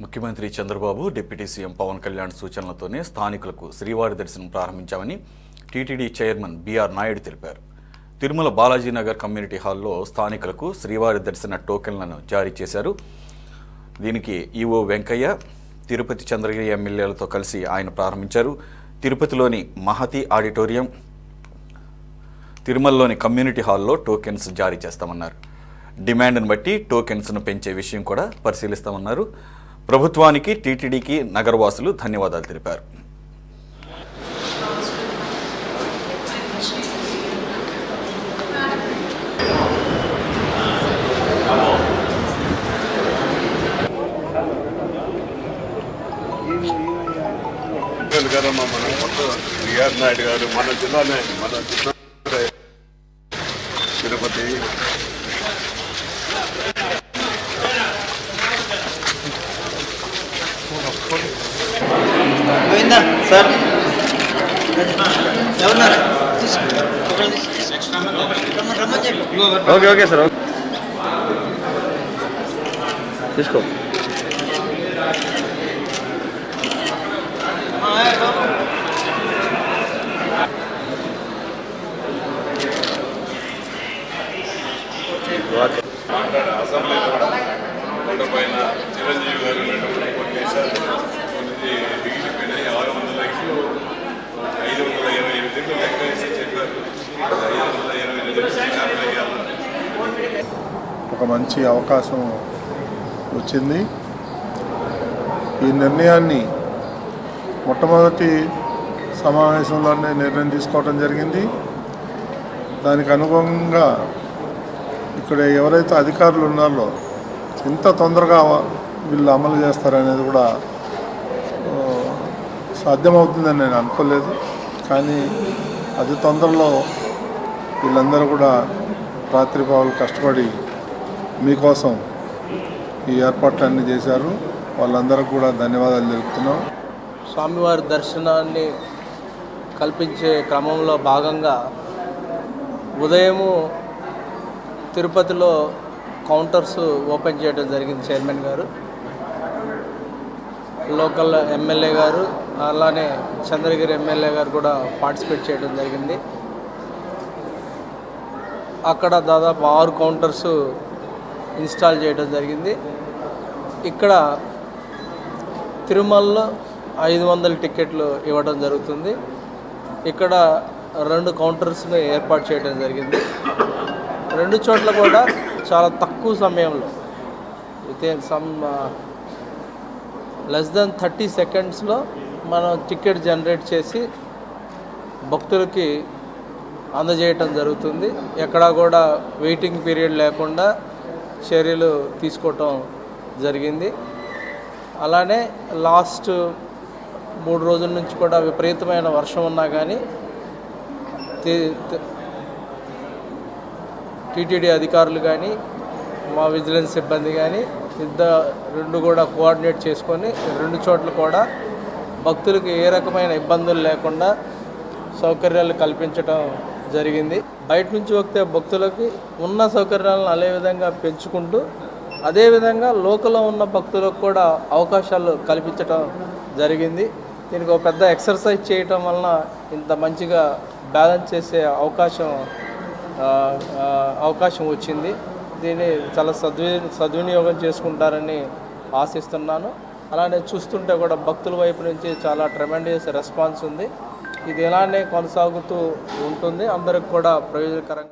ముఖ్యమంత్రి Chandrababu, deputy CM Pawan Kalyan సూచనలతోనే స్థానికులకు శ్రీవారి దర్శనం ప్రారంభించామని టీటీడీ చైర్మన్ బీఆర్ నాయుడు తెలిపారు. తిరుమల బాలాజీనగర్ కమ్యూనిటీ హాల్లో స్థానికులకు శ్రీవారి దర్శన టోకెన్లను జారీ చేశారు. దీనికి ఈవో వెంకయ్య, తిరుపతి చంద్రగిరి ఎమ్మెల్యేలతో కలిసి ఆయన ప్రారంభించారు. తిరుపతిలోని మహతి ఆడిటోరియం, తిరుమలలోని కమ్యూనిటీ హాల్లో టోకెన్స్ జారీ చేస్తామన్నారు. డిమాండ్ను బట్టి టోకెన్స్ను పెంచే విషయం కూడా పరిశీలిస్తామన్నారు. ప్రభుత్వానికి, టీటీడీకి నగరవాసులు ధన్యవాదాలు తెలిపారు. మన బీఆర్ నాయుడు గారు మన జిల్లానే Tirupati sir okay okay sir తీసుకో. అసెంబ్లీలో కొండపైన చిరంజీవి గారు కొట్టేశారు. మిగిలిపోయినాయి 600 లక్షలు 528 లెక్క వేసి చెప్పారు. 528 ఒక మంచి అవకాశం వచ్చింది. ఈ నిర్ణయాన్ని మొట్టమొదటి సమావేశంలోనే నిర్ణయం తీసుకోవడం జరిగింది. దానికి అనుగుణంగా ఇక్కడ ఎవరైతే అధికారులు ఉన్నారో ఇంత తొందరగా వీళ్ళు అమలు చేస్తారనేది కూడా సాధ్యమవుతుందని నేను అనుకోలేదు. కానీ అతి తొందరలో వీళ్ళందరూ కూడా రాత్రిపగలు కష్టపడి మీకోసం ఈ ఏర్పాట్లన్నీ చేశారు. వాళ్ళందరికీ కూడా ధన్యవాదాలు తెలుపుతున్నాం. స్వామివారి దర్శనాన్ని కల్పించే క్రమంలో భాగంగా ఉదయము తిరుపతిలో కౌంటర్స్ ఓపెన్ చేయడం జరిగింది. చైర్మన్ గారు, లోకల్ ఎమ్మెల్యే గారు, అలానే చంద్రగిరి ఎమ్మెల్యే గారు కూడా పార్టిసిపేట్ చేయడం జరిగింది. అక్కడ దాదాపు 6 కౌంటర్స్ ఇన్స్టాల్ చేయడం జరిగింది. ఇక్కడ తిరుమలలో 500 టికెట్లు ఇవ్వడం జరుగుతుంది. ఇక్కడ 2 కౌంటర్స్ని ఏర్పాటు చేయడం జరిగింది. 2 చోట్ల కూడా చాలా తక్కువ సమయంలో, వితిన్ లెస్ దెన్ 30 సెకండ్స్లో మనం టికెట్ జనరేట్ చేసి భక్తులకి అందజేయటం జరుగుతుంది. ఎక్కడా కూడా వెయిటింగ్ పీరియడ్ లేకుండా చర్యలు తీసుకోవటం జరిగింది. అలానే లాస్ట్ 3 రోజుల నుంచి కూడా విపరీతమైన వర్షం ఉన్నా కానీ టీటీడీ అధికారులు కానీ మా విజిలెన్స్ సిబ్బంది కానీ రెండు కూడా కోఆర్డినేట్ చేసుకొని 2 చోట్ల కూడా భక్తులకు ఏ రకమైన ఇబ్బందులు లేకుండా సౌకర్యాలు కల్పించడం జరిగింది. బయట నుంచి వస్తే భక్తులకి ఉన్న సౌకర్యాలను అదే విధంగా పెంచుకుంటూ అదేవిధంగా లోకల్లో ఉన్న భక్తులకు కూడా అవకాశాలు కల్పించడం జరిగింది. దీనికి ఒక పెద్ద ఎక్సర్సైజ్ చేయటం వలన ఇంత మంచిగా బ్యాలెన్స్ చేసే అవకాశం వచ్చింది. దీన్ని చాలా సద్వినియోగం చేసుకుంటారని ఆశిస్తున్నాను. అలానే చూస్తుంటే కూడా భక్తుల వైపు నుంచి చాలా ట్రెమెండియస్ రెస్పాన్స్ ఉంది. ఇది ఇలానే కొనసాగుతూ ఉంటుంది. అందరికి కూడా ప్రయోజనకరంగా